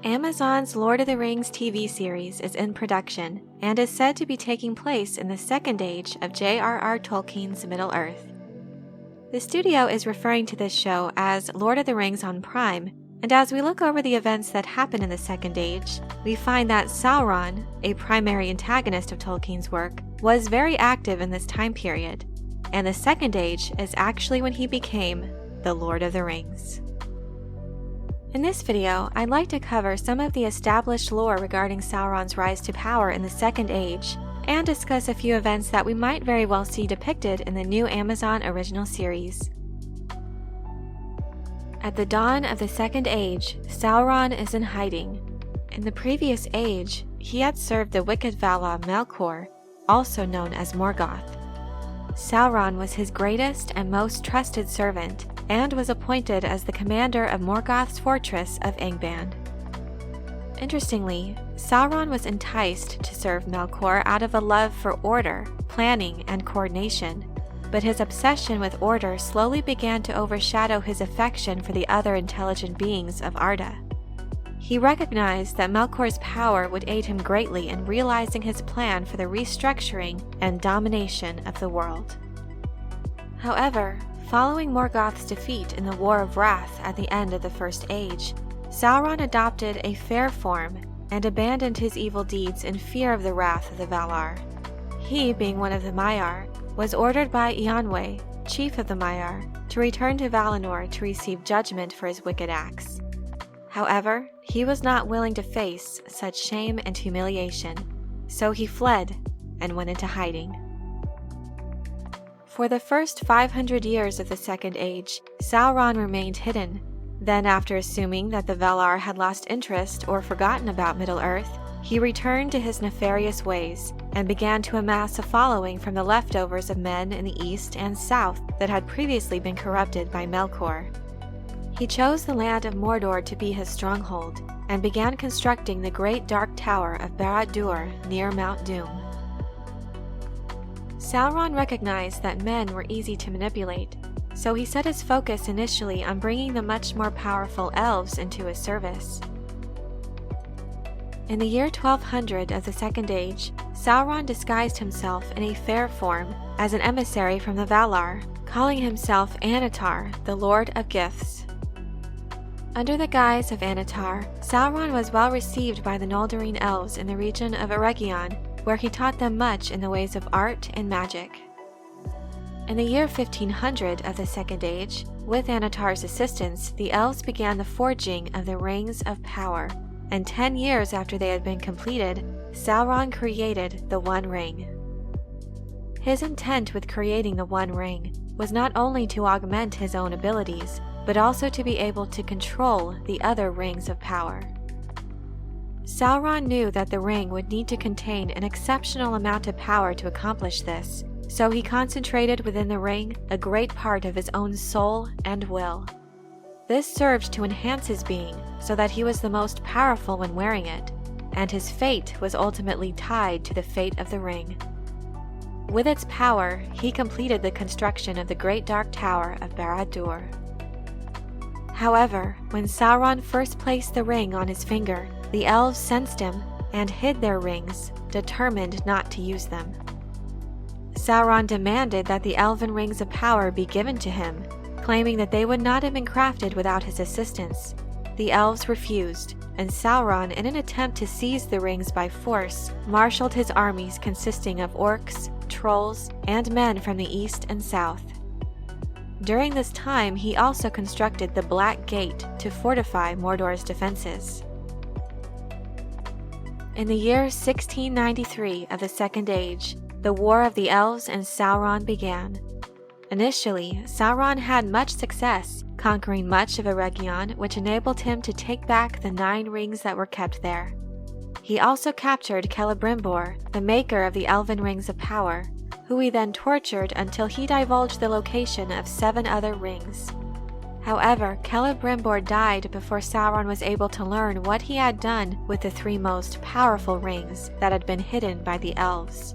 Amazon's Lord of the Rings TV series is in production and is said to be taking place in the Second Age of J.R.R. Tolkien's Middle-earth. The studio is referring to this show as Lord of the Rings on Prime, and as we look over the events that happen in the Second Age, we find that Sauron, a primary antagonist of Tolkien's work, was very active in this time period, and the Second Age is actually when he became the Lord of the Rings. In this video, I'd like to cover some of the established lore regarding Sauron's rise to power in the Second Age, and discuss a few events that we might very well see depicted in the new Amazon original series. At the dawn of the Second Age, Sauron is in hiding. In the previous age, he had served the wicked Valar Melkor, also known as Morgoth. Sauron was his greatest and most trusted servant, and was appointed as the commander of Morgoth's fortress of Angband. Interestingly, Sauron was enticed to serve Melkor out of a love for order, planning, and coordination, but his obsession with order slowly began to overshadow his affection for the other intelligent beings of Arda. He recognized that Melkor's power would aid him greatly in realizing his plan for the restructuring and domination of the world. However, following Morgoth's defeat in the War of Wrath at the end of the First Age, Sauron adopted a fair form and abandoned his evil deeds in fear of the wrath of the Valar. He, being one of the Maiar, was ordered by Eonwë, chief of the Maiar, to return to Valinor to receive judgment for his wicked acts. However, he was not willing to face such shame and humiliation, so he fled and went into hiding. For the first 500 years of the Second Age, Sauron remained hidden. Then, after assuming that the Valar had lost interest or forgotten about Middle-earth, he returned to his nefarious ways and began to amass a following from the leftovers of men in the east and south that had previously been corrupted by Melkor. He chose the land of Mordor to be his stronghold, and began constructing the great dark tower of BARAD DUR near Mount Doom. Sauron recognized that men were easy to manipulate, so he set his focus initially on bringing the much more powerful elves into his service. In the year 1200 of the Second Age, Sauron disguised himself in a fair form as an emissary from the Valar, calling himself Annatar, the Lord of Gifts. Under the guise of Annatar, Sauron was well received by the Noldorine elves in the region of Eregion, where he taught them much in the ways of art and magic. In the year 1500 of the Second Age, with Annatar's assistance, the elves began the forging of the Rings of Power, and 10 years after they had been completed, Sauron created the One Ring. His intent with creating the One Ring was not only to augment his own abilities, but also to be able to control the other Rings of Power. Sauron knew that the ring would need to contain an exceptional amount of power to accomplish this, so he concentrated within the ring a great part of his own soul and will. This served to enhance his being so that he was the most powerful when wearing it, and his fate was ultimately tied to the fate of the ring. With its power, he completed the construction of the Great Dark Tower of BARAD DUR. However, when Sauron first placed the ring on his finger, the elves sensed him and hid their rings, determined not to use them. Sauron demanded that the elven Rings of Power be given to him, claiming that they would not have been crafted without his assistance. The elves refused, and Sauron, in an attempt to seize the rings by force, marshaled his armies consisting of orcs, trolls, and men from the east and south. During this time, he also constructed the Black Gate to fortify Mordor's defenses. In the year 1693 of the Second Age, the War of the Elves and Sauron began. Initially, Sauron had much success, conquering much of Eregion, which enabled him to take back the 9 rings that were kept there. He also captured Celebrimbor, the maker of the Elven Rings of Power, who he then tortured until he divulged the location of 7 other rings. However, Celebrimbor died before Sauron was able to learn what he had done with the 3 most powerful rings that had been hidden by the elves.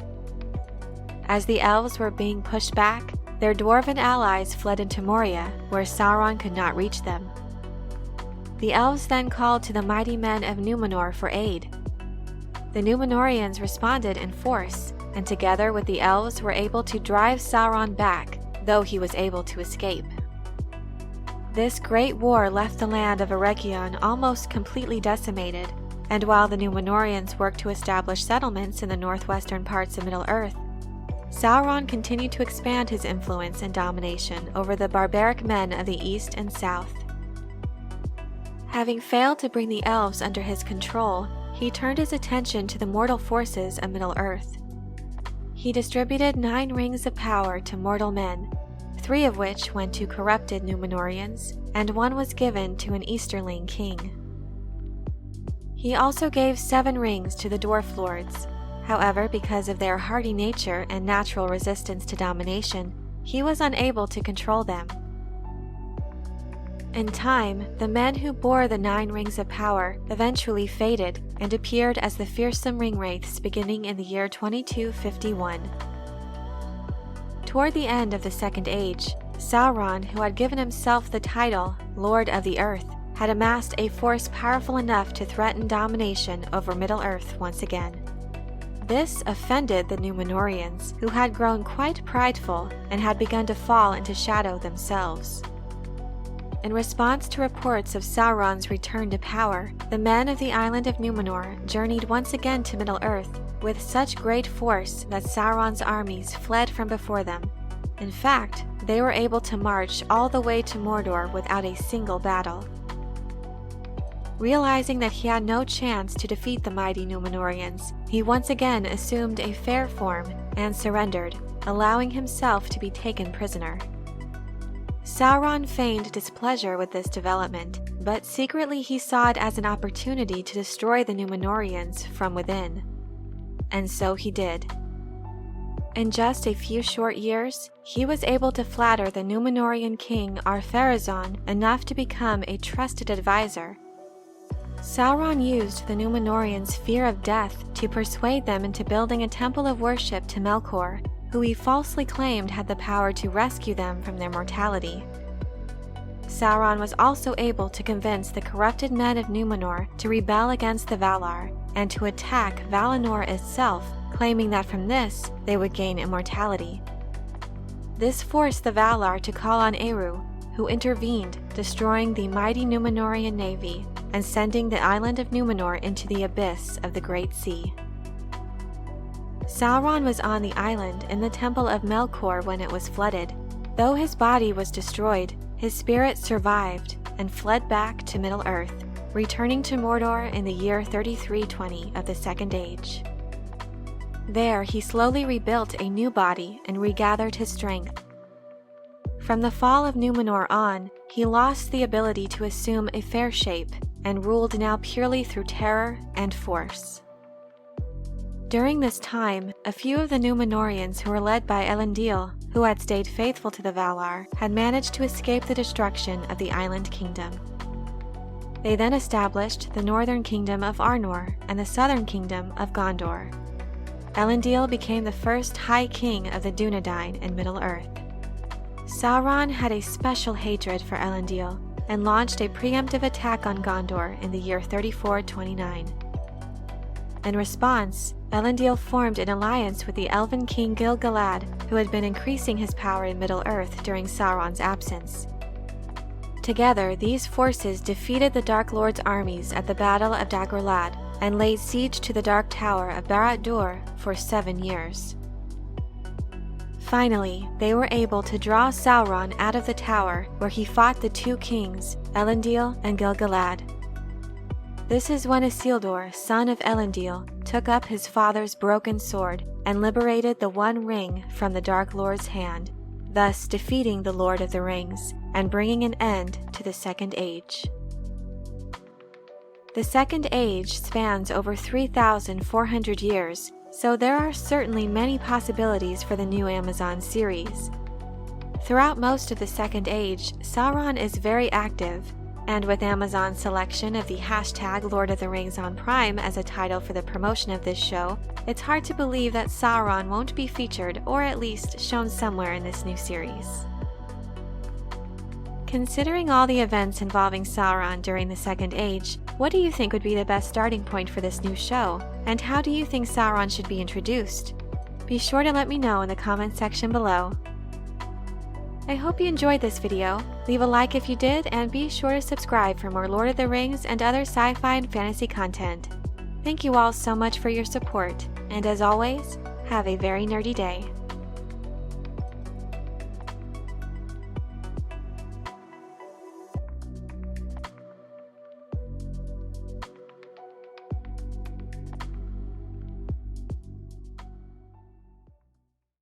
As the elves were being pushed back, their dwarven allies fled into Moria, where Sauron could not reach them. The elves then called to the mighty men of Numenor for aid. The Numenorians responded in force, and together with the elves were able to drive Sauron back, though he was able to escape. This great war left the land of Arkelion almost completely decimated, and while the Numenorians worked to establish settlements in the northwestern parts of Middle-earth, Sauron continued to expand his influence and domination over the barbaric men of the east and south. Having failed to bring the elves under his control, he turned his attention to the mortal forces of Middle-earth. He distributed 9 rings of power to mortal men, 3 of which went to corrupted Numenorians, and 1 was given to an Easterling king. He also gave 7 rings to the dwarf lords. However, because of their hardy nature and natural resistance to domination, he was unable to control them. In time, the men who bore the 9 rings of power eventually faded and appeared as the fearsome ringwraiths beginning in the year 2251. Toward the end of the Second Age, Sauron, who had given himself the title Lord of the Earth, had amassed a force powerful enough to threaten domination over Middle-earth once again. This offended the Numenorians, who had grown quite prideful and had begun to fall into shadow themselves. In response to reports of Sauron's return to power, the men of the island of Numenor journeyed once again to Middle-earth with such great force that Sauron's armies fled from before them. In fact, they were able to march all the way to Mordor without a single battle. Realizing that he had no chance to defeat the mighty Numenorians, he once again assumed a fair form and surrendered, allowing himself to be taken prisoner. Sauron feigned displeasure with this development, but secretly he saw it as an opportunity to destroy the Numenorians from within. And so he did. In just a few short years, he was able to flatter the Numenorian king Ar-Pharazon enough to become a trusted advisor. Sauron used the Numenorians' fear of death to persuade them into building a temple of worship to Melkor, who he falsely claimed had the power to rescue them from their mortality. Sauron was also able to convince the corrupted men of Numenor to rebel against the Valar and to attack Valinor itself, claiming that from this they would gain immortality. This forced the Valar to call on Eru, who intervened, destroying the mighty Numenorian navy and sending the island of Numenor into the abyss of the Great Sea. Sauron was on the island in the temple of Melkor when it was flooded. Though his body was destroyed, his spirit survived and fled back to Middle-earth, returning to Mordor in the year 3320 of the Second Age. There he slowly rebuilt a new body and regathered his strength. From the fall of Numenor on, he lost the ability to assume a fair shape and ruled now purely through terror and force. During this time, a few of the Numenorians who were led by Elendil, who had stayed faithful to the Valar, had managed to escape the destruction of the Island Kingdom. They then established the northern kingdom of Arnor and the southern kingdom of Gondor. Elendil became the first High King of the Dunedain in Middle-earth. Sauron had a special hatred for Elendil and launched a preemptive attack on Gondor in the year 3429. In response, Elendil formed an alliance with the elven king Gil-galad, who had been increasing his power in Middle-earth during Sauron's absence. Together, these forces defeated the Dark Lord's armies at the Battle of Dagorlad and laid siege to the Dark Tower of BARAD DUR for 7 years. Finally, they were able to draw Sauron out of the tower where he fought the 2 kings, Elendil and Gil-galad. This is when Isildur, son of Elendil, took up his father's broken sword and liberated the One Ring from the Dark Lord's hand, thus defeating the Lord of the Rings and bringing an end to the Second Age. The Second Age spans over 3,400 years, so there are certainly many possibilities for the new Amazon series. Throughout most of the Second Age, Sauron is very active, and with Amazon's selection of the hashtag Lord of the Rings on Prime as a title for the promotion of this show, it's hard to believe that Sauron won't be featured or at least shown somewhere in this new series. Considering all the events involving Sauron during the Second Age, what do you think would be the best starting point for this new show? And how do you think Sauron should be introduced? Be sure to let me know in the comment section below. I hope you enjoyed this video. Leave a like if you did, and be sure to subscribe for more Lord of the Rings and other sci-fi and fantasy content. Thank you all so much for your support, and as always, have a very nerdy day.